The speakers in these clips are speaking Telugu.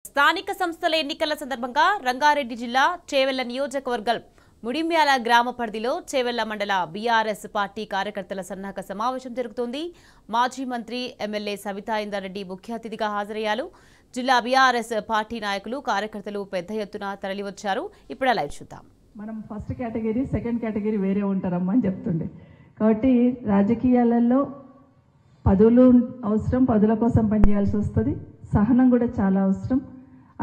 స్థానిక సంస్థల ఎన్నికల సందర్భంగా రంగారెడ్డి జిల్లా చేవెళ్ల నియోజకవర్గం ముడిమ్యాల గ్రామ పరిధిలో చేవెళ్ల మండల బీఆర్ఎస్ పార్టీ కార్యకర్తల సన్నాహక సమావేశం జరుగుతోంది. మాజీ మంత్రి ఎమ్మెల్యే సవితా ఇంద్రారెడ్డి ముఖ్య అతిథిగా హాజరయ్యారు. జిల్లా బీఆర్ఎస్ పార్టీ నాయకులు కార్యకర్తలు పెద్ద ఎత్తున తరలివచ్చారు. ఇప్పుడు లైవ్ చూద్దాం. మనం ఫస్ట్ కేటగిరీ సెకండ్ కేటగిరీ వేరే ఉంటారమ్మా అని చెప్తుండే. కాబట్టి రాజకీయాలలో పదవులు అవసరం, పదవుల కోసం పనిచేయాల్సి వస్తుంది. సహనం కూడా చాలా అవసరం.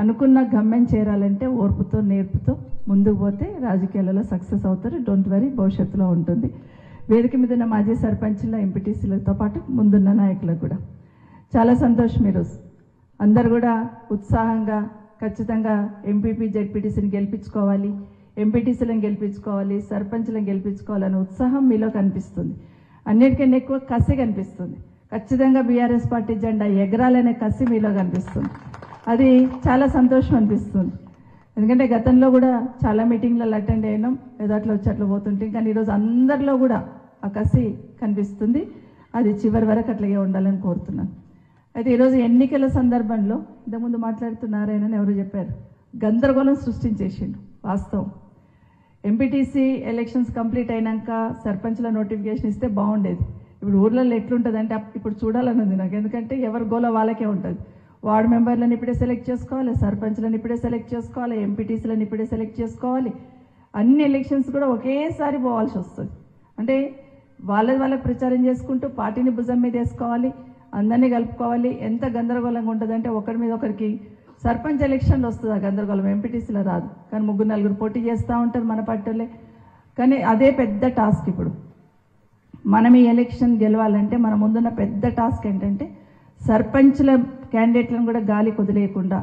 అనుకున్న గమ్యం చేరాలంటే ఓర్పుతో నేర్పుతో ముందుకు పోతే రాజకీయాలలో సక్సెస్ అవుతారు. డోంట్ వరీ, భవిష్యత్తులో ఉంటుంది. వేదిక మీద ఉన్న మాజీ సర్పంచ్ల, ఎంపీటీసీలతో పాటు ముందున్న నాయకులకు కూడా చాలా సంతోషం. ఈరోజు అందరు కూడా ఉత్సాహంగా ఖచ్చితంగా ఎంపీపీ జెడ్పీటీసీని గెలిపించుకోవాలి, ఎంపీటీసీలను గెలిపించుకోవాలి, సర్పంచ్లను గెలిపించుకోవాలనే ఉత్సాహం మీలో కనిపిస్తుంది. అన్నిటికన్నా ఎక్కువ కసి కనిపిస్తుంది. ఖచ్చితంగా బీఆర్ఎస్ పార్టీ జెండా ఎగరాలనే కసి మీలో కనిపిస్తుంది. అది చాలా సంతోషం అనిపిస్తుంది. ఎందుకంటే గతంలో కూడా చాలా మీటింగ్లలో అటెండ్ అయినాం, ఏదో అట్లా వచ్చి అట్లా పోతుంటాం. కానీ ఈరోజు అందరిలో కూడా ఆ కసి కనిపిస్తుంది. అది చివరి వరకు అట్లాగే ఉండాలని కోరుతున్నాను. అయితే ఈరోజు ఎన్నికల సందర్భంలో ఇంతకుముందు మాట్లాడుతున్నారని ఎవరు చెప్పారు, గందరగోళం సృష్టించేసిండు. వాస్తవం, ఎంపీటీసీ ఎలక్షన్స్ కంప్లీట్ అయినాక సర్పంచ్ల నోటిఫికేషన్ ఇస్తే బాగుండేది. ఇప్పుడు ఊర్లలో ఎట్లుంటుంది అంటే ఇప్పుడు చూడాలని ఉంది నాకు. ఎందుకంటే ఎవరి గోల వాళ్ళకే ఉంటుంది. వార్డు మెంబర్లను ఇప్పుడే సెలెక్ట్ చేసుకోవాలి, సర్పంచ్లను ఇప్పుడే సెలెక్ట్ చేసుకోవాలి, ఎంపీటీసీలను ఇప్పుడే సెలెక్ట్ చేసుకోవాలి. అన్ని ఎలక్షన్స్ కూడా ఒకేసారి పోవాల్సి వస్తుంది. అంటే వాళ్ళకి ప్రచారం చేసుకుంటూ పార్టీని భుజం మీద వేసుకోవాలి, అందరినీ కలుపుకోవాలి. ఎంత గందరగోళంగా ఉంటుందంటే ఒకరి మీద ఒకరికి సర్పంచ్ ఎలక్షన్లు వస్తుంది ఆ గందరగోళం, ఎంపీటీసీలో రాదు. కానీ 3-4 పోటీ చేస్తూ ఉంటారు మన పార్టీలే. కానీ అదే పెద్ద టాస్క్. ఇప్పుడు మనం ఈ ఎలక్షన్ గెలవాలంటే మన ముందున్న పెద్ద టాస్క్ ఏంటంటే సర్పంచ్ల క్యాండిడేట్లను కూడా గాలి కుదిలేయకుండా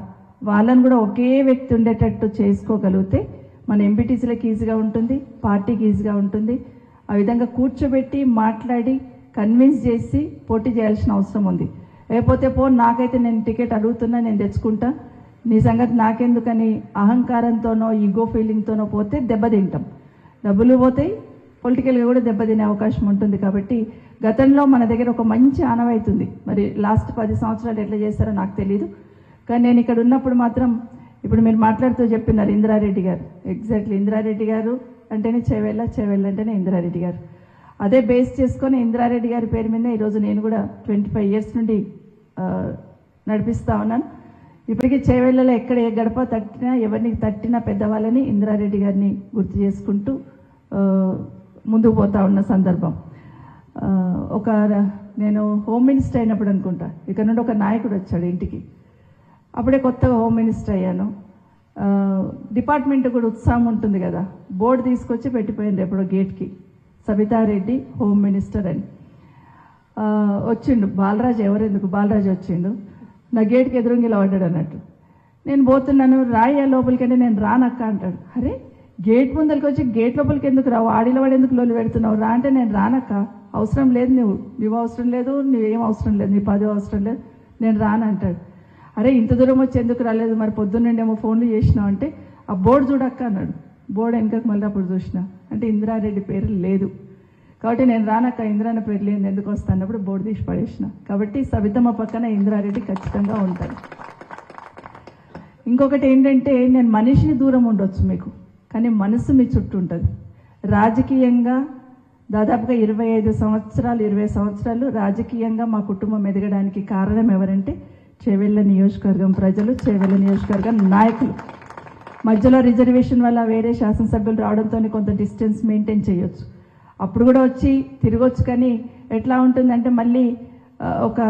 వాళ్ళని కూడా ఒకే వ్యక్తి ఉండేటట్టు చేసుకోగలిగితే మన ఎంపీటీసీలకు ఈజీగా ఉంటుంది, పార్టీకి ఈజీగా ఉంటుంది. ఆ విధంగా కూర్చోబెట్టి మాట్లాడి కన్విన్స్ చేసి పోటీ చేయాల్సిన అవసరం ఉంది. లేకపోతే నాకైతే నేను టికెట్ అడుగుతున్నా, నేను తెచ్చుకుంటా, నీ సంగతి నాకెందుకని అహంకారంతోనో ఈగో ఫీలింగ్తోనో పోతే దెబ్బతింటాం. డబ్బులు పోతాయి, పొలిటికల్గా కూడా దెబ్బతినే అవకాశం ఉంటుంది. కాబట్టి గతంలో మన దగ్గర ఒక మంచి ఆనవాయితుంది. మరి లాస్ట్ 10 సంవత్సరాలు ఎట్లా చేస్తారో నాకు తెలియదు. కానీ నేను ఇక్కడ ఉన్నప్పుడు మాత్రం, ఇప్పుడు మీరు మాట్లాడుతూ చెప్పినారు ఇంద్రారెడ్డి గారు, ఎగ్జాక్ట్లీ ఇంద్రారెడ్డి గారు అంటేనే చేవెళ్ళ, చేవెళ్ళ అంటేనే ఇంద్రారెడ్డి గారు. అదే బేస్ చేసుకొని ఇంద్రారెడ్డి గారి పేరు మీద ఈరోజు నేను కూడా 25 ఇయర్స్ నుండి నడిపిస్తూ ఉన్నాను. ఇప్పటికీ చేవెళ్ళలో ఎక్కడ ఏ గడప తట్టినా, ఎవరిని తట్టినా పెద్దవాళ్ళని ఇంద్రారెడ్డి గారిని గుర్తు చేసుకుంటూ ముందుకు పోతా ఉన్న సందర్భం. నేను హోమ్ మినిస్టర్ అయినప్పుడు అనుకుంటా, ఇక్కడ నుండి ఒక నాయకుడు వచ్చాడు ఇంటికి. అప్పుడే కొత్తగా హోమ్ మినిస్టర్ అయ్యాను. డిపార్ట్మెంట్ కూడా ఉత్సాహం ఉంటుంది కదా, బోర్డు తీసుకొచ్చి పెట్టిపోయింది ఎప్పుడో గేట్కి, సబితారెడ్డి హోమ్ మినిస్టర్ అని. వచ్చిండు బాలరాజు, ఎవరెందుకు బాలరాజు వచ్చిండు, నా గేట్కి ఎదురుంగి పడ్డాడు అన్నట్టు. నేను పోతున్నాను, రాయ్యా లోపలికంటే నేను రానక్క అంటాడు. అరే గేట్ ముందరికి వచ్చి గేట్ లోపలికి ఎందుకు రావు, ఆడిలో వాడు ఎందుకు లోలు పెడుతున్నావు, రా అంటే నేను రానక్క, అవసరం లేదు, నువ్వు అవసరం లేదు, నువ్వేం అవసరం లేదు, నీ పదవి అవసరం లేదు, నేను రానంటాడు. అరే ఇంత దూరం వచ్చి ఎందుకు రాలేదు, మరి పొద్దున్నేమో ఫోన్లు చేసినావు అంటే ఆ బోర్డు చూడక్క అన్నాడు. బోర్డు వెనకకు మళ్ళీ అప్పుడు చూసిన, అంటే ఇందిరారెడ్డి పేరు లేదు. కాబట్టి నేను రానక్క, ఇందిరాన్న పేరు లేదు, ఎందుకు వస్తానప్పుడు బోర్డు తీసి పడేసిన. కాబట్టి సవితమ్మ పక్కన ఇందిరారెడ్డి ఖచ్చితంగా ఉంటాడు. ఇంకొకటి ఏంటంటే, నేను మనిషిని దూరం ఉండొచ్చు మీకు, కానీ మనసు మీ చుట్టూ ఉంటుంది. రాజకీయంగా దాదాపుగా 25 సంవత్సరాలు 20 సంవత్సరాలు రాజకీయంగా మా కుటుంబం ఎదగడానికి కారణం ఎవరంటే చేవెళ్ళ నియోజకవర్గం ప్రజలు, చేవెళ్ళ నియోజకవర్గం నాయకులు. మధ్యలో రిజర్వేషన్ వల్ల వేరే శాసనసభ్యులు రావడంతో కొంత డిస్టెన్స్ మెయింటైన్ చేయొచ్చు, అప్పుడు కూడా వచ్చి తిరగొచ్చు. కానీ ఎట్లా ఉంటుందంటే మళ్ళీ ఒక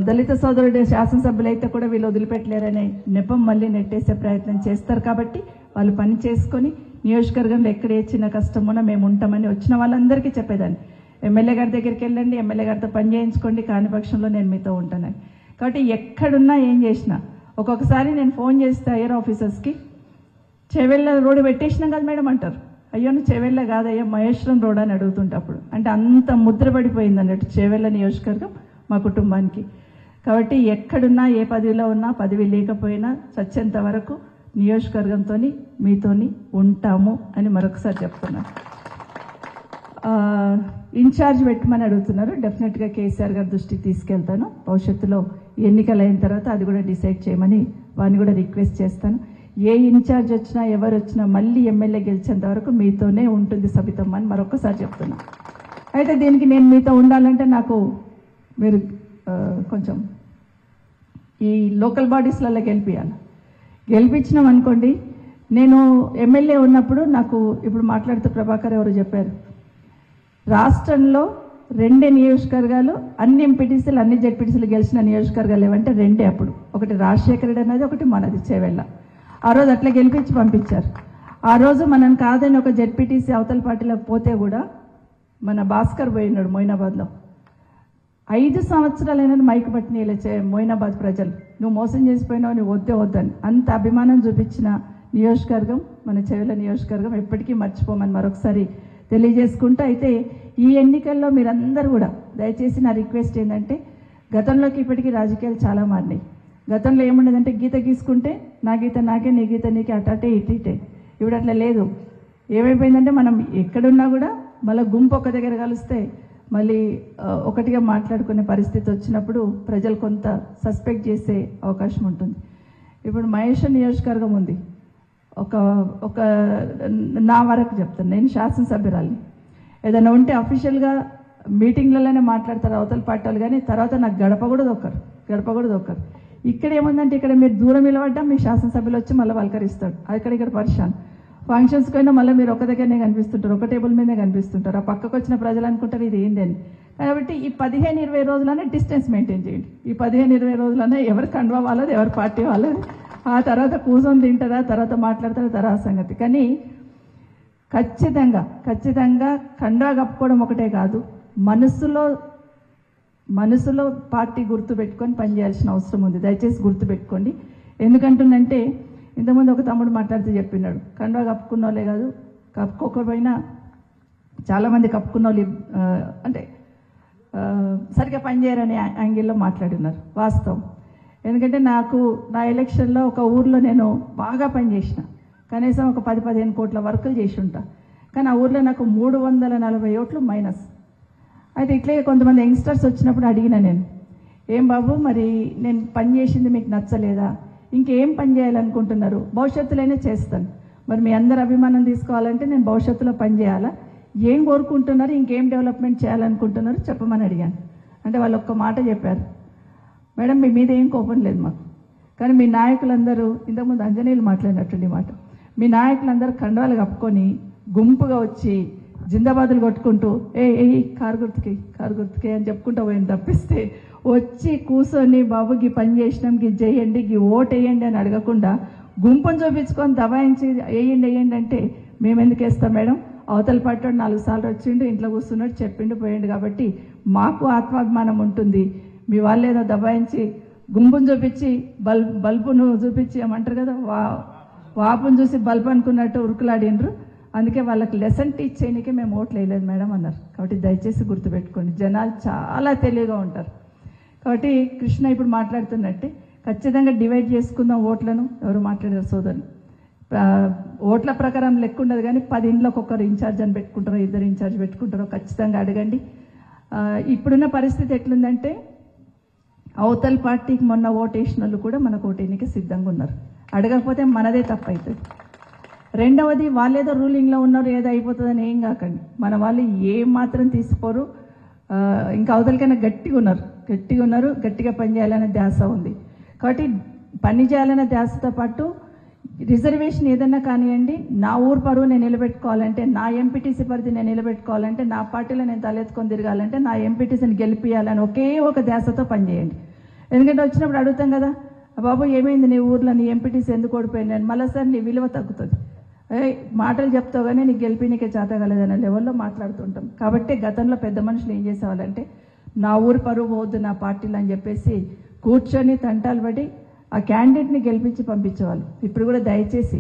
దళిత సోదరుడు శాసనసభ్యులు అయితే కూడా వీళ్ళు వదిలిపెట్టలేరనే నెపం మళ్ళీ నెట్టేసే ప్రయత్నం చేస్తారు. కాబట్టి వాళ్ళు పని చేసుకొని నియోజకవర్గంలో ఎక్కడ ఏ చిన్న కష్టం ఉన్నా మేము ఉంటామని వచ్చిన వాళ్ళందరికీ చెప్పేదాన్ని, ఎమ్మెల్యే గారి దగ్గరికి వెళ్ళండి, ఎమ్మెల్యే గారితో పని చేయించుకోండి, కాని పక్షంలో నేను మీతో ఉంటానని. కాబట్టి ఎక్కడున్నా ఏం చేసినా ఒక్కొక్కసారి నేను ఫోన్ చేస్తే హైయర్ ఆఫీసర్స్కి, చేవెళ్ళ రోడ్డు పెట్టేసినాం కదా మేడం అంటారు. అయ్యో నువ్వు చేవెళ్ళ కాదయ్యా మహేశ్వరం రోడ్ అని అడుగుతుంటే అప్పుడు అంటే అంత ముద్రపడిపోయింది అన్నట్టు చేవెళ్ళ నియోజకవర్గం మా కుటుంబానికి. కాబట్టి ఎక్కడున్నా ఏ పదవిలో ఉన్నా, పదవి లేకపోయినా చచ్చేంత వరకు నియోజకవర్గంతో మీతోని ఉంటాము అని మరొకసారి చెప్తున్నాను. ఇన్ఛార్జ్ పెట్టమని అడుగుతున్నారు. డెఫినెట్గా కేసీఆర్ గారి దృష్టికి తీసుకెళ్తాను. భవిష్యత్తులో ఎన్నికలు అయిన తర్వాత అది కూడా డిసైడ్ చేయమని వారిని కూడా రిక్వెస్ట్ చేస్తాను. ఏ ఇన్ఛార్జ్ వచ్చినా ఎవరు వచ్చినా మళ్ళీ ఎమ్మెల్యే గెలిచేంత వరకు మీతోనే ఉంటుంది సబితమ్మ అని మరొకసారి చెప్తున్నా. అయితే దీనికి నేను మీతో ఉండాలంటే నాకు మీరు కొంచెం ఈ లోకల్ బాడీస్లలో గెలిపించినాం అనుకోండి. నేను ఎమ్మెల్యే ఉన్నప్పుడు నాకు ఇప్పుడు మాట్లాడుతూ ప్రభాకర్ ఎవరు చెప్పారు, రాష్ట్రంలో 2 నియోజకవర్గాలు అన్ని ఎంపీటీసీలు అన్ని జెడ్పీటీసీలు గెలిచిన నియోజకవర్గాలు ఏమంటే 2 అప్పుడు. ఒకటి రాజశేఖర రెడ్డి అనేది, ఒకటి మనది చేవెళ్ళ. ఆ రోజు అట్లా గెలిపించి పంపించారు. ఆ రోజు మనం కాదని ఒక జెడ్పీటీసీ అవతల పార్టీలోకి పోతే కూడా మన భాస్కర్ పోయినాడు మొయినాబాద్లో. 5 సంవత్సరాలైనా మైకు పట్టినీలే మొయినాబాద్ ప్రజలు, నువ్వు మోసం చేసిపోయినావు, నువ్వు వద్దని అంత అభిమానం చూపించిన నియోజకవర్గం మన చేవెళ్ళ నియోజకవర్గం. ఎప్పటికీ మర్చిపోమని మరొకసారి తెలియజేసుకుంటూ, అయితే ఈ ఎన్నికల్లో మీరందరూ కూడా దయచేసి నా రిక్వెస్ట్ ఏంటంటే, గతంలోకి ఇప్పటికీ రాజకీయాలు చాలా మారినాయి. గతంలో ఏముండదంటే గీత గీసుకుంటే నా గీత నాకే, నీ గీత నీకే, అటే ఇటే. ఇప్పుడు అట్లా లేదు. ఏమైపోయిందంటే మనం ఎక్కడున్నా కూడా మళ్ళీ గుంపు ఒక దగ్గర కలిస్తే మళ్ళీ ఒకటిగా మాట్లాడుకునే పరిస్థితి వచ్చినప్పుడు ప్రజలు కొంత సస్పెక్ట్ చేసే అవకాశం ఉంటుంది. ఇప్పుడు మహేష్ నియోజకవర్గం ఉంది. ఒక నా వరకు చెప్తాను, నేను శాసనసభ్యురాలిని. ఏదైనా ఉంటే అఫీషియల్గా మీటింగ్లలోనే మాట్లాడతారు అవతల పార్టీ వాళ్ళు, కానీ తర్వాత నాకు గడప కూడా దొక్కరు. ఇక్కడ ఏముందంటే, ఇక్కడ మీరు దూరం నిలబడ్డా మీ శాసనసభ్యులు వచ్చి మళ్ళీ పలకరిస్తాడు. ఇక్కడ పరిశాన్ ఫంక్షన్స్కి అయినా మళ్ళీ మీరు ఒక దగ్గరనే కనిపిస్తుంటారు, ఒక టేబుల్ మీదే కనిపిస్తుంటారు. ఆ పక్కకు వచ్చిన ప్రజలు అనుకుంటారు ఇది ఏంది అని. కాబట్టి ఈ 15-20 రోజులనే డిస్టెన్స్ మెయింటైన్ చేయండి. ఈ 15-20 రోజులనే ఎవరు కండువా వాళ్ళది, ఎవరి పార్టీ వాళ్ళది. ఆ తర్వాత కూర్చొని తింటారా, తర్వాత మాట్లాడతారా, తర్వాత సంగతి. కానీ ఖచ్చితంగా కండువా కప్పుకోవడం ఒకటే కాదు, మనసులో పార్టీ గుర్తు పెట్టుకొని పనిచేయాల్సిన అవసరం ఉంది. దయచేసి గుర్తు పెట్టుకోండి. ఎందుకంటుందంటే, ఇంతకుముందు ఒక తమ్ముడు మాట్లాడుతూ చెప్పినాడు, కండువా కప్పుకున్న వాళ్ళే కాదు, కప్పుకోకపోయినా చాలామంది కప్పుకున్న వాళ్ళు అంటే సరిగ్గా పనిచేయరనే యాంగిల్లో మాట్లాడినారు. వాస్తవం. ఎందుకంటే నా ఎలక్షన్లో ఒక ఊర్లో నేను బాగా పనిచేసిన, కనీసం ఒక 10-15 కోట్ల వర్కులు చేసి ఉంటా. కానీ ఆ ఊర్లో నాకు 340 ఓట్లు మైనస్. అయితే ఇట్లే కొంతమంది యంగ్స్టర్స్ వచ్చినప్పుడు అడిగిన నేను, ఏం బాబు మరి నేను పని చేసింది మీకు నచ్చలేదా, ఇంకేం పని చేయాలనుకుంటున్నారు, భవిష్యత్తులోనే చేస్తాను, మరి మీ అందరి అభిమానం తీసుకోవాలంటే నేను భవిష్యత్తులో పని చేయాలా, ఏం కోరుకుంటున్నారు, ఇంకేం డెవలప్మెంట్ చేయాలనుకుంటున్నారు చెప్పమని అడిగాను. అంటే వాళ్ళు ఒక్క మాట చెప్పారు, మేడం మీ మీద ఏం కోపం లేదు మాకు, కానీ మీ నాయకులందరూ, ఇంతకుముందు అంజనీయులు మాట్లాడినట్టుండి మాట, మీ నాయకులందరూ కండువాలు కప్పుకొని గుంపుగా వచ్చి జిందాబాదులు కొట్టుకుంటూ కారు గుర్తుకి అని చెప్పుకుంటూ పోయింది తప్పిస్తే, వచ్చి కూర్చొని బాబుకి పని చేసినాం, గి చేయండి, గి ఓటు వేయండి అని అడగకుండా గుంపును చూపించుకొని దబాయించి వేయండి అంటే మేము ఎందుకు వేస్తాం మేడం, అవతల పార్టీ 4 సార్లు వచ్చిండు, ఇంట్లో కూర్చున్నాడు, చెప్పిండు, పోయిండు. కాబట్టి మాకు ఆత్మాభిమానం ఉంటుంది. మీ వాళ్ళు ఏదో దబాయించి గుంపును చూపించి బల్బును చూపించి ఏమంటారు కదా, వాపును చూసి బల్బు అనుకున్నట్టు ఉరుకులాడిండ్రు. అందుకే వాళ్ళకి లెసన్ టీచ్ చేయడానికే మేము ఓట్లు వేయలేదు మేడం అన్నారు. కాబట్టి దయచేసి గుర్తుపెట్టుకోండి, జనాలు చాలా తెలివిగా ఉంటారు. కాబట్టి కృష్ణ ఇప్పుడు మాట్లాడుతున్నట్టే ఖచ్చితంగా డివైడ్ చేసుకుందాం ఓట్లను. ఎవరు మాట్లాడారు సోదరులు, ఓట్ల ప్రకారం లెక్క ఉండదు, కానీ 10 ఇండ్లకు ఒకరు ఇన్ఛార్జ్ అని పెట్టుకుంటారో, 2 ఇన్ఛార్జ్ పెట్టుకుంటారో ఖచ్చితంగా అడగండి. ఇప్పుడున్న పరిస్థితి ఎట్లుందంటే, అవతల పార్టీకి మొన్న ఓటేసిన వాళ్ళు కూడా మనకు ఓటేనికి సిద్ధంగా ఉన్నారు. అడగకపోతే మనదే తప్పు అవుతుంది. రెండవది, వాళ్ళేదో రూలింగ్లో ఉన్నారు, ఏదో అయిపోతుందని ఏం కాకండి. మన వాళ్ళు ఏం మాత్రం తీసిపోరు. ఇంకా అవతలకైనా గట్టిగా ఉన్నారు, గట్టిగా పనిచేయాలనే ధ్యాస ఉంది. కాబట్టి పని చేయాలనే ధ్యాసతో పాటు రిజర్వేషన్ ఏదన్నా కానివ్వండి, నా ఊరు పరువు నేను నిలబెట్టుకోవాలంటే, నా ఎంపీటీసీ పరిధి నేను నిలబెట్టుకోవాలంటే, నా పార్టీలో నేను తలెత్తుకొని తిరగాలంటే, నా ఎంపీటీసీని గెలిపియాలని ఒకే ఒక ధ్యాసతో పనిచేయండి. ఎందుకంటే వచ్చినప్పుడు అడుగుతాం కదా, బాబు ఏమైంది నీ ఊర్లో, నీ ఎంపీటీసీ ఎందుకు ఓడిపోయింది అని. మళ్ళీ సార్ నీ విలువ తగ్గుతుంది. మాటలు చెప్తావు కానీ నీకు గెలిపినీకే చేత కలదనే లెవెల్లో మాట్లాడుతుంటాం. కాబట్టి గతంలో పెద్ద మనుషులు ఏం చేసేవాళ్ళంటే, నా ఊరు పరువు పోవద్దు నా పార్టీలు అని చెప్పేసి కూర్చొని తంటాలు పడి ఆ క్యాండిడేట్ని గెలిపించి పంపించేవాళ్ళు. ఇప్పుడు కూడా దయచేసి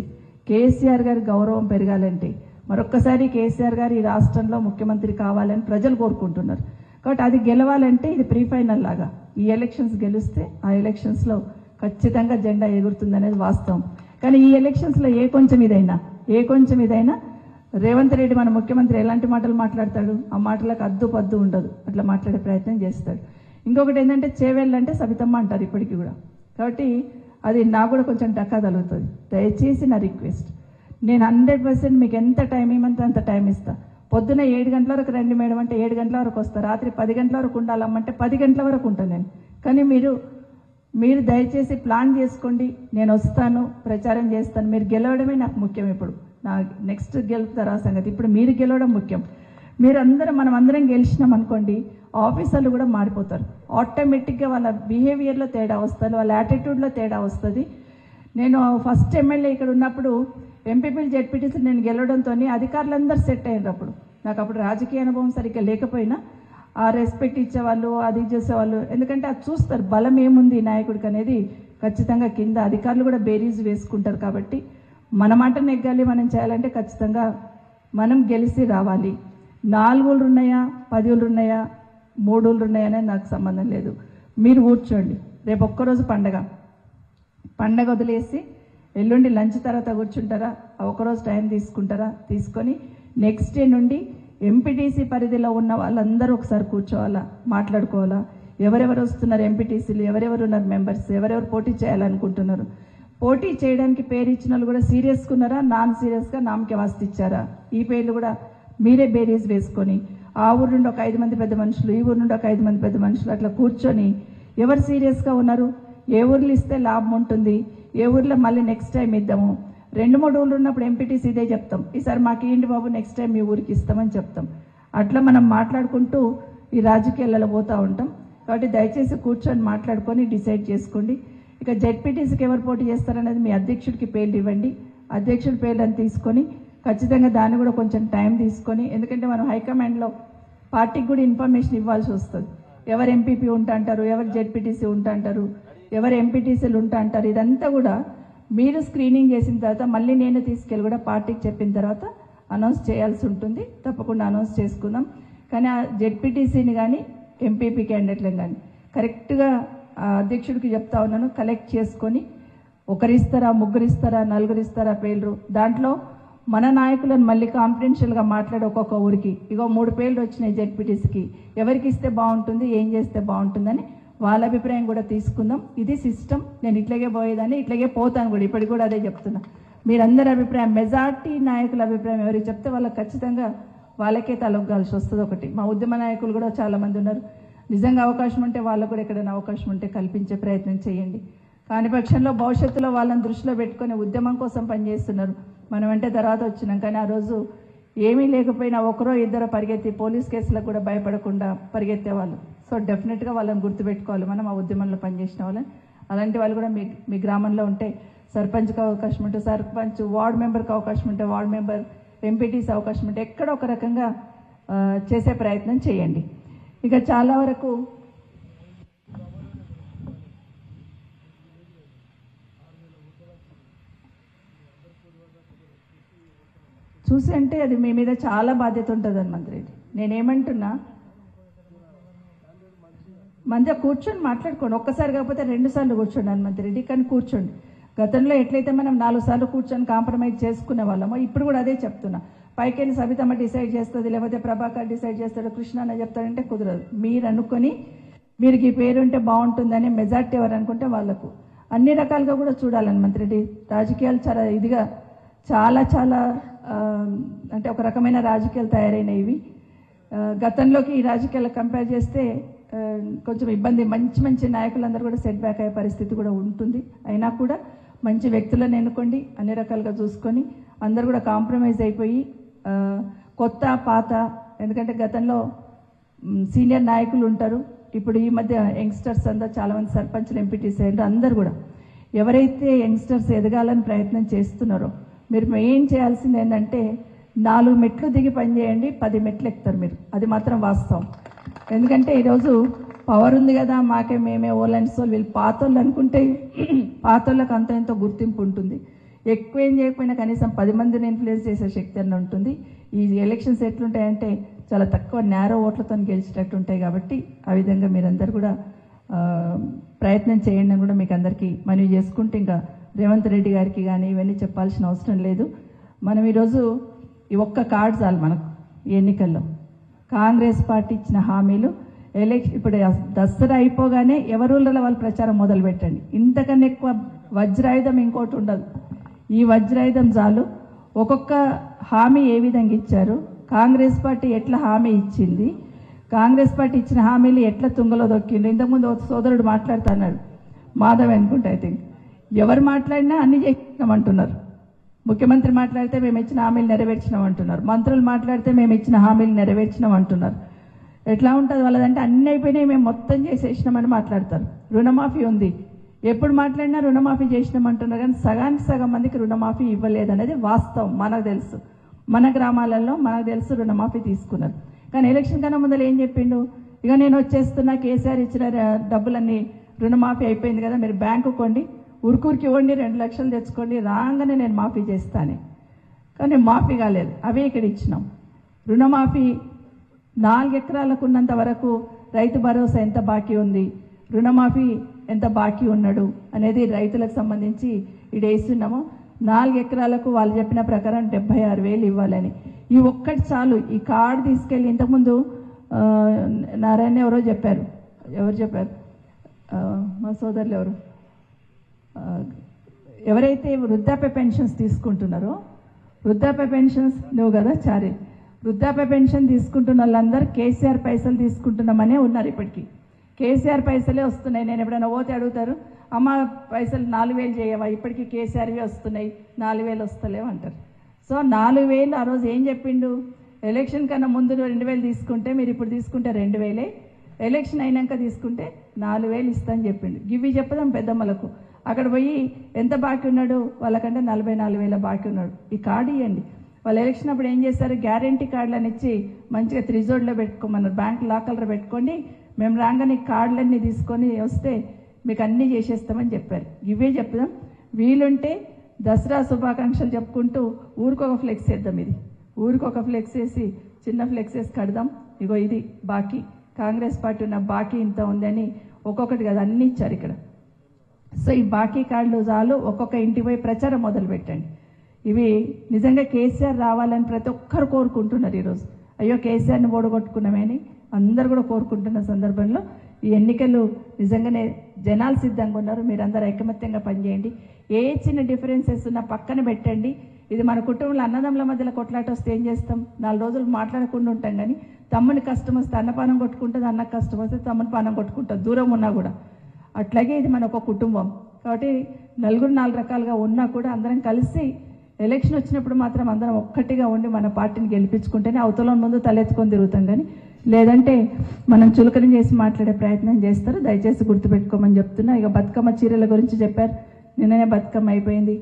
కేసీఆర్ గారి గౌరవం పెరగాలంటే, మరొక్కసారి కేసీఆర్ గారు ఈ రాష్ట్రంలో ముఖ్యమంత్రి కావాలని ప్రజలు కోరుకుంటున్నారు. కాబట్టి అది గెలవాలంటే ఇది ప్రీ ఫైనల్ లాగా, ఈ ఎలక్షన్స్ గెలిస్తే ఆ ఎలక్షన్స్లో ఖచ్చితంగా జెండా ఎగురుతుందనేది వాస్తవం. కానీ ఈ ఎలక్షన్స్లో ఏ కొంచెం ఇదైనా రేవంత్ రెడ్డి మన ముఖ్యమంత్రి ఎలాంటి మాటలు మాట్లాడతాడు, ఆ మాటలకు అద్దు పద్దు ఉండదు, అట్లా మాట్లాడే ప్రయత్నం చేస్తాడు. ఇంకొకటి ఏంటంటే, చేవెళ్ళంటే సబితమ్మ అంటారు ఇప్పటికీ కూడా. కాబట్టి అది నాకు కూడా కొంచెం టక్కా తగులుతుంది. దయచేసి నా రిక్వెస్ట్, నేను 100% మీకు ఎంత టైం ఇవ్వమంటే అంత టైం ఇస్తా. పొద్దున 7 గంటల వరకు రండి మేడం అంటే 7 గంటల వరకు వస్తా, రాత్రి 10 గంటల వరకు ఉండాలమ్మంటే 10 గంటల వరకు ఉంటాను నేను. కానీ మీరు దయచేసి ప్లాన్ చేసుకోండి, నేను వస్తాను, ప్రచారం చేస్తాను. మీరు గెలవడమే నాకు ముఖ్యం. ఇప్పుడు నా నెక్స్ట్ గెలుపుతారా సంగతి, ఇప్పుడు మీరు గెలవడం ముఖ్యం. మనం అందరం గెలిచినాం అనుకోండి, ఆఫీసర్లు కూడా మారిపోతారు. ఆటోమేటిక్గా వాళ్ళ బిహేవియర్లో తేడా వస్తుంది, వాళ్ళ యాటిట్యూడ్లో తేడా వస్తుంది. నేను ఫస్ట్ ఎమ్మెల్యే ఇక్కడ ఉన్నప్పుడు ఎంపీపీలు జెడ్పీటీసీలు నేను గెలవడంతో అధికారులందరూ సెట్ అయ్యారు. నాకు అప్పుడు రాజకీయ అనుభవం సరిగ్గా లేకపోయినా ఆ రెస్పెక్ట్ ఇచ్చేవాళ్ళు, అది చేసేవాళ్ళు. ఎందుకంటే అది చూస్తారు బలం ఏముంది నాయకుడికి అనేది. ఖచ్చితంగా కింద అధికారులు కూడా బేరీజ్ వేసుకుంటారు. కాబట్టి మన మాట నెగ్గాలి, మనం చేయాలంటే ఖచ్చితంగా మనం గెలిచి రావాలి. 4 ఊళ్ళు ఉన్నాయా, 10 ఊళ్ళు ఉన్నాయా, 3 ఊళ్ళు ఉన్నాయా అనేది నాకు సంబంధం లేదు. మీరు కూర్చోండి. రేపు ఒక్కరోజు పండగ వదిలేసి ఎల్లుండి లంచ్ తర్వాత కూర్చుంటారా, ఒకరోజు టైం తీసుకుంటారా, తీసుకొని నెక్స్ట్ డే నుండి ఎంపీటీసీ పరిధిలో ఉన్న వాళ్ళందరూ ఒకసారి కూర్చోవాలా, మాట్లాడుకోవాలా. ఎవరెవరు వస్తున్నారు ఎంపీటీసీలు, ఎవరెవరు ఉన్నారు మెంబర్స్, ఎవరెవరు పోటీ చేయాలనుకుంటున్నారు, పోటీ చేయడానికి పేరు ఇచ్చిన వాళ్ళు కూడా సీరియస్గా ఉన్నారా, నాన్ సీరియస్గా నామకే వాస్తి ఇచ్చారా, ఈ పేర్లు కూడా మీరే బేరీస్ వేసుకొని ఆ ఊరు నుండి ఒక 5 మంది పెద్ద మనుషులు, ఈ ఊరు నుండి ఒక 5 మంది పెద్ద మనుషులు అట్లా కూర్చొని ఎవరు సీరియస్గా ఉన్నారు, ఏ ఊర్లు ఇస్తే లాభం ఉంటుంది, ఏ ఊర్లో మళ్ళీ నెక్స్ట్ టైం ఇద్దాము. 2-3 ఊళ్ళు ఉన్నప్పుడు ఎంపీటీసీ ఇదే చెప్తాం, ఈసారి మాకు ఏంటి బాబు నెక్స్ట్ టైం మీ ఊరికి ఇస్తామని చెప్తాం. అట్లా మనం మాట్లాడుకుంటూ ఈ రాజకీయాలలో పోతూ ఉంటాం. కాబట్టి దయచేసి కూర్చొని మాట్లాడుకొని డిసైడ్ చేసుకోండి. ఇక జెడ్పీటీసీకి ఎవరు పోటీ చేస్తారనేది మీ అధ్యక్షుడికి పేర్లు ఇవ్వండి. అధ్యక్షుడి పేర్లను తీసుకొని ఖచ్చితంగా దాన్ని కూడా కొంచెం టైం తీసుకొని, ఎందుకంటే మనం హైకమాండ్లో పార్టీకి కూడా ఇన్ఫర్మేషన్ ఇవ్వాల్సి వస్తుంది. ఎవరు ఎంపీపీ ఉంటా అంటారు, ఎవరు జెడ్పీటీసీ ఉంటా అంటారు, ఎవరు ఎంపీటీసీలు ఉంటా అంటారు. ఇదంతా కూడా మీరు స్క్రీనింగ్ చేసిన తర్వాత మళ్ళీ నేను తీసుకెళ్ళి కూడా పార్టీకి చెప్పిన తర్వాత అనౌన్స్ చేయాల్సి ఉంటుంది. తప్పకుండా అనౌన్స్ చేసుకుందాం. కానీ ఆ జెడ్పీటీసీని కానీ ఎంపీపీ క్యాండిడేట్లను కానీ కరెక్ట్గా అధ్యక్షుడికి చెప్తా ఉన్నాను, కలెక్ట్ చేసుకొని ఒకరిస్తారా, ముగ్గురిస్తారా, నలుగురిస్తారా పేర్లు, దాంట్లో మన నాయకులను మళ్ళీ కాన్ఫిడెన్షియల్గా మాట్లాడి ఒక్కొక్క ఊరికి ఇగో 3 పేర్లు వచ్చినాయి జెడ్పీటీసీకి, ఎవరికి ఇస్తే బాగుంటుంది, ఏం చేస్తే బాగుంటుందని వాళ్ళ అభిప్రాయం కూడా తీసుకుందాం. ఇది సిస్టమ్. నేను ఇట్లాగే పోయేదాన్ని, ఇట్లాగే పోతాను కూడా, ఇప్పటికి కూడా అదే చెప్తున్నా. మీరందరి అభిప్రాయం, మెజార్టీ నాయకుల అభిప్రాయం ఎవరికి చెప్తే వాళ్ళకి ఖచ్చితంగా వాళ్ళకే తలొగ్గాల్సి వస్తుంది. ఒకటి మా ఉద్యమ నాయకులు కూడా చాలామంది ఉన్నారు. నిజంగా అవకాశం ఉంటే వాళ్ళకు కూడా ఎక్కడైనా అవకాశం ఉంటే కల్పించే ప్రయత్నం చేయండి. కాని పక్షంలో భవిష్యత్తులో వాళ్ళని దృష్టిలో పెట్టుకొని ఉద్యమం కోసం పనిచేస్తున్నారు. మనం అంటే తర్వాత వచ్చినాం, కానీ ఆ రోజు ఏమీ లేకపోయినా ఒకరో ఇద్దరో పరిగెత్తి పోలీస్ కేసులకు కూడా భయపడకుండా పరిగెత్తేవాళ్ళు. సో డెఫినెట్గా వాళ్ళని గుర్తుపెట్టుకోవాలి మనం, ఆ ఉద్యమంలో పనిచేసిన వాళ్ళని. అలాంటి వాళ్ళు కూడా మీ గ్రామంలో ఉంటే సర్పంచ్కి అవకాశం ఉంటే సర్పంచ్, వార్డు మెంబర్కి అవకాశం ఉంటే వార్డు మెంబర్, ఎంపీటీసీ అవకాశం ఉంటే ఎక్కడో ఒక రకంగా చేసే ప్రయత్నం చేయండి. ఇక చాలా వరకు చూసి అంటే అది మీ మీద చాలా బాధ్యత ఉంటుంది హనుమంత్ రెడ్డి. నేనేమంటున్నా, మంచిగా కూర్చొని మాట్లాడుకోండి. ఒక్కసారి కాకపోతే 2 సార్లు కూర్చోండి హనుమంత్ రెడ్డి, కానీ కూర్చోండి. గతంలో ఎట్లయితే మనం 4 సార్లు కూర్చొని కాంప్రమైజ్ చేసుకునే వాళ్ళమో ఇప్పుడు కూడా అదే చెప్తున్నా. పైకెళ్ళి సబితమ్మ డిసైడ్ చేస్తుంది, లేకపోతే ప్రభాకర్ డిసైడ్ చేస్తాడు, కృష్ణ అన్న చెప్తాడంటే కుదరదు. మీరు అనుకొని మీరు ఈ పేరు ఉంటే బాగుంటుందని మెజార్టీ ఎవరు అనుకుంటే వాళ్ళకు అన్ని రకాలుగా కూడా చూడాలి హనుమంత్ రెడ్డి. రాజకీయాలు చాలా ఇదిగా చాలా అంటే ఒక రకమైన రాజకీయాలు తయారైనవి. గతంలోకి ఈ రాజకీయాలు కంపేర్ చేస్తే కొంచెం ఇబ్బంది. మంచి నాయకులందరూ కూడా సెట్ బ్యాక్ అయ్యే పరిస్థితి కూడా ఉంటుంది. అయినా కూడా మంచి వ్యక్తులను ఎన్నుకోండి, అన్ని రకాలుగా చూసుకొని అందరూ కూడా కాంప్రమైజ్ అయిపోయి కొత్త పాత, ఎందుకంటే గతంలో సీనియర్ నాయకులు ఉంటారు, ఇప్పుడు ఈ మధ్య యంగ్స్టర్స్ అందరూ చాలామంది సర్పంచ్లు, ఎంపీటీసీ అయ్యారు. అందరూ కూడా ఎవరైతే యంగ్స్టర్స్ ఎదగాలని ప్రయత్నం చేస్తున్నారో మీరు ఏం చేయాల్సింది ఏంటంటే 4 మెట్లు దిగి పనిచేయండి, 10 మెట్లు ఎక్కుతారు మీరు. అది మాత్రం వాస్తవం. ఎందుకంటే ఈరోజు పవర్ ఉంది కదా, మేమే ఓల్ అండ్ సోల్, వీళ్ళు పాతోళ్ళు అనుకుంటే పాతోళ్ళకి అంత ఎంతో గుర్తింపు ఉంటుంది. ఎక్కువ ఏం చేయకపోయినా కనీసం 10 మందిని ఇన్ఫ్లుయెన్స్ చేసే శక్తి అన్న ఉంటుంది. ఈ ఎలక్షన్స్ ఎట్లుంటాయంటే చాలా తక్కువ నేరో ఓట్లతో గెలిచేటట్టు ఉంటాయి. కాబట్టి ఆ విధంగా మీరందరూ కూడా ప్రయత్నం చేయండి అని కూడా మీకు అందరికీ మనవి చేసుకుంటే, ఇంకా రేవంత్ రెడ్డి గారికి కానీ ఇవన్నీ చెప్పాల్సిన అవసరం లేదు. మనం ఈరోజు ఈ ఒక్క కార్డు చాలు మనకు. ఈ ఎన్నికల్లో కాంగ్రెస్ పార్టీ ఇచ్చిన హామీలు ఇప్పుడు దసరా అయిపోగానే ఎవరూళ్ళలో వాళ్ళు ప్రచారం మొదలు పెట్టండి. ఇంతకన్నా ఎక్కువ వజ్రాయుధం ఇంకోటి ఉండదు. ఈ వజ్రాయుధం చాలు. ఒక్కొక్క హామీ ఏ విధంగా ఇచ్చారు, కాంగ్రెస్ పార్టీ ఎట్లా హామీ ఇచ్చింది, కాంగ్రెస్ పార్టీ ఇచ్చిన హామీలు ఎట్లా తుంగలో దొక్కిండ్రు. ఇంతకుముందు ఒక సోదరుడు మాట్లాడుతున్నాడు, మాధవ్ అనుకుంటా, ఐ థింక్. ఎవరు మాట్లాడినా అన్ని చేసినామంటున్నారు. ముఖ్యమంత్రి మాట్లాడితే మేము ఇచ్చిన హామీలు నెరవేర్చినామంటున్నారు, మంత్రులు మాట్లాడితే మేము ఇచ్చిన హామీలు నెరవేర్చినామంటున్నారు. ఎట్లా ఉంటుంది వాళ్ళదంటే అన్ని అయిపోయినాయి, మేము మొత్తం చేసేసినామని మాట్లాడతారు. రుణమాఫీ ఉంది, ఎప్పుడు మాట్లాడినా రుణమాఫీ చేసినామంటున్నారు, కానీ సగానికి సగం మందికి రుణమాఫీ ఇవ్వలేదనేది వాస్తవం. మనకు తెలుసు, మన గ్రామాలలో మనకు తెలుసు రుణమాఫీ తీసుకున్నారు. కానీ ఎలక్షన్ కన్నా ముందర ఏం చెప్పిండు, ఇక నేను వచ్చేస్తున్నా, కేసీఆర్ ఇచ్చిన డబ్బులన్నీ రుణమాఫీ అయిపోయింది కదా, మీరు బ్యాంకు కొండి, ఉరుకూరికి ఇవ్వండి, 2 లక్షలు తెచ్చుకోండి, రాగానే నేను మాఫీ చేస్తాను. కానీ మాఫీ కాలేదు. అవే ఇక్కడ ఇచ్చినాం. రుణమాఫీ 4 ఎకరాలకు ఉన్నంత వరకు రైతు భరోసా ఎంత బాకీ ఉంది, రుణమాఫీ ఎంత బాకీ ఉన్నాడు అనేది రైతులకు సంబంధించి ఇడేస్తున్నాము. 4 ఎకరాలకు వాళ్ళు చెప్పిన ప్రకారం 76,000 ఇవ్వాలని. ఈ ఒక్కటి చాలు. ఈ కార్డు తీసుకెళ్ళి, ఇంతకుముందు నారాయణ ఎవరో చెప్పారు, ఎవరు చెప్పారు, మా సోదరులు ఎవరైతే వృద్ధాప్య పెన్షన్స్ తీసుకుంటున్నారో, వృద్ధాప్య పెన్షన్స్ నువ్వు కదా చారి, వృద్ధాప్య పెన్షన్ తీసుకుంటున్న వాళ్ళందరూ కేసీఆర్ పైసలు తీసుకుంటున్నామనే ఉన్నారు. ఇప్పటికీ కేసీఆర్ పైసలే వస్తున్నాయి. నేను ఎప్పుడైనా పోతే అడుగుతారు, అమ్మ పైసలు 4,000 చేయవా, ఇప్పటికీ కేసీఆర్వి వస్తున్నాయి, 4,000 వస్తలేవు అంటారు. సో 4,000 ఆ రోజు ఏం చెప్పిండు, ఎలక్షన్ కన్నా ముందు 2,000 తీసుకుంటే మీరు ఇప్పుడు తీసుకుంటే 2,000, ఎలక్షన్ అయినాక తీసుకుంటే 4,000 ఇస్తా అని చెప్పిండు. గివి చెప్పదాం పెద్దమ్మలకు. అక్కడ పోయి ఎంత బాకీ ఉన్నాడు, వాళ్ళకంటే 44,000 బాకీ ఉన్నాడు. ఈ కార్డు ఇవ్వండి. వాళ్ళు ఎలక్షన్ అప్పుడు ఏం చేశారు, గ్యారంటీ కార్డులను ఇచ్చి మంచిగా త్రిజోడ్లో పెట్టుకోమన్నారు, బ్యాంక్ లాకర్లో పెట్టుకోండి, మేము రాగానే కార్డులన్నీ తీసుకొని వస్తే మీకు అన్నీ చేసేస్తామని చెప్పారు. ఇవే చెప్దాం. వీలుంటే దసరా శుభాకాంక్షలు చెప్పుకుంటూ ఊరికొక ఫ్లెక్స్ వేద్దాం. ఇది ఊరికొక ఫ్లెక్స్ వేసి, చిన్న ఫ్లెక్స్ వేసి కడదాం. ఇగో ఇది బాకీ, కాంగ్రెస్ పార్టీ ఉన్న బాకీ ఇంత ఉందని ఒక్కొక్కటి కదా అన్నీ ఇచ్చారు ఇక్కడ. సో ఈ బాకీ కార్డులు చాలు. ఒక్కొక్క ఇంటికి పోయి ప్రచారం మొదలు పెట్టండి. ఇవి నిజంగా కేసీఆర్ రావాలని ప్రతి ఒక్కరు కోరుకుంటున్నారు ఈరోజు. అయ్యో కేసీఆర్ని ఓడగొట్టుకున్నామని అందరు కూడా కోరుకుంటున్న సందర్భంలో ఈ ఎన్నికలు నిజంగానే జనాలు సిద్ధంగా ఉన్నారు. మీరందరూ ఐకమత్యంగా పనిచేయండి. ఏ చిన్న డిఫరెన్సెస్ ఉన్నా పక్కన పెట్టండి. ఇది మన కుటుంబంలో అన్నదమ్ముల మధ్యలో కొట్లాట వస్తే ఏం చేస్తాం, 4 రోజులు మాట్లాడకుండా ఉంటాం. కానీ తమ్ముని కష్టం వస్తే అన్నపానం కొట్టుకుంటుంది, అన్నకు కష్టం వస్తే తమ్ముని పానం కొట్టుకుంటుంది, దూరం ఉన్నా కూడా. అట్లాగే ఇది మన ఒక కుటుంబం కాబట్టి నలుగురు 4 రకాలుగా ఉన్నా కూడా అందరం కలిసి ఎలక్షన్ వచ్చినప్పుడు మాత్రం అందరం ఒక్కటిగా ఉండి మన పార్టీని గెలిపించుకుంటేనే అవతల ముందు తలెత్తుకొని తిరుగుతాం. కానీ లేదంటే మనం చులకన చేసి మాట్లాడే ప్రయత్నం చేస్తారు. దయచేసి గుర్తుపెట్టుకోమని చెప్తున్నా. ఇక బతుకమ్మ చీరల గురించి చెప్పారు. నిన్ననే బతుకమ్మ అయిపోయింది.